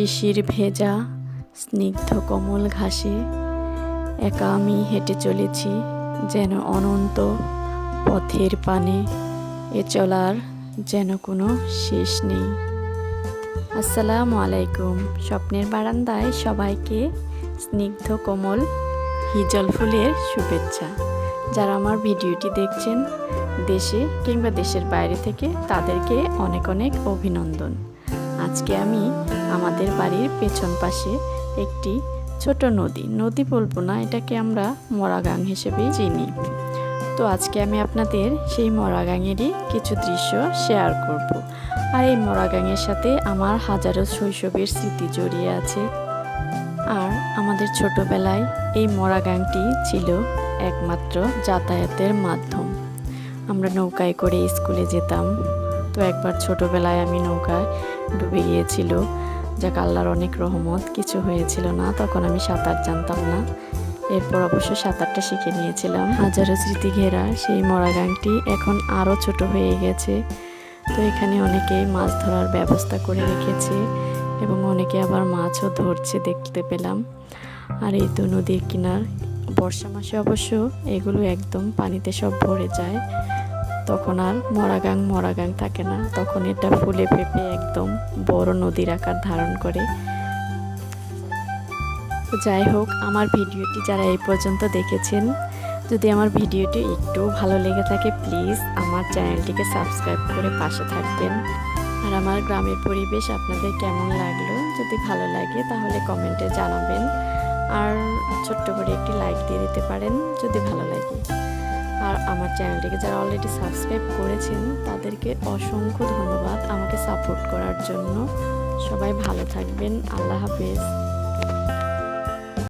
শিশির ভেজা স্নিগ্ধ কোমল ঘাসে একা আমি হেঁটে চলেছি যেন অনন্ত পথের পানে, এ চলার যেন কোনো শেষ নেই। আসসালামু আলাইকুম। স্বপ্নের বারান্দায় সবাইকে স্নিগ্ধ কোমল হিজল ফুলের শুভেচ্ছা। যারা আমার ভিডিওটি দেখছেন দেশে কিংবা দেশের বাইরে থেকে, তাদেরকে অনেক অনেক অভিনন্দন। আজকে আমি আমাদের বাড়ির পেছন পাশে একটি ছোট নদী বলবো না, এটাকে আমরা মরাগাং হিসেবেই চিনি। তো আজকে আমি আপনাদের সেই মরাগাঙেরই কিছু দৃশ্য শেয়ার করব। আর এই মরাগাঙের সাথে আমার হাজারো শৈশবের স্মৃতি জড়িয়ে আছে। আর আমাদের ছোটবেলায় এই মরাগাংটি ছিল একমাত্র যাতায়াতের মাধ্যম। আমরা নৌকায় করে স্কুলে যেতাম। তো একবার ছোটবেলায় আমি নৌকায় ডুবে গিয়েছিল, যাক আল্লাহর অনেক রহমত, কিছু হয়েছিল না। তখন আমি সাঁতার জানতাম না। এরপর অবশ্য সাঁতারটা শিখে নিয়েছিলাম। হাজারো স্মৃতি ঘেরা সেই মরাগাংটি এখন আরও ছোট হয়ে গেছে। তো এখানে অনেকেই মাছ ধরার ব্যবস্থা করে রেখেছে এবং অনেকে আবার মাছও ধরছে দেখতে পেলাম। আর এই তো নদীর কিনার, বর্ষা মাসে অবশ্য এগুলো একদম পানিতে সব ভরে যায়। তখন আর মরাগাং থাকে না, তখন এটা ফুলে ফেঁপে একদম বড় নদীর আকার ধারণ করে। তো যাই হোক, আমার ভিডিওটি যারা এই পর্যন্ত দেখেছেন, যদি আমার ভিডিওটি একটু ভালো লেগে থাকে প্লিজ আমার চ্যানেলটিকে সাবস্ক্রাইব করে পাশে থাকবেন। আর আমার গ্রামের পরিবেশ আপনাদের কেমন লাগলো, যদি ভালো লাগে তাহলে কমেন্টে জানাবেন। আর ছোট্ট করে একটি লাইক দিয়ে দিতে পারেন যদি ভালো লাগে। আর আমার চ্যানেলটিকে যারা অলরেডি সাবস্ক্রাইব করেছেন তাদেরকে অসংখ্য ধন্যবাদ আমাকে সাপোর্ট করার জন্য। সবাই ভালো থাকবেন। আল্লাহ হাফেজ।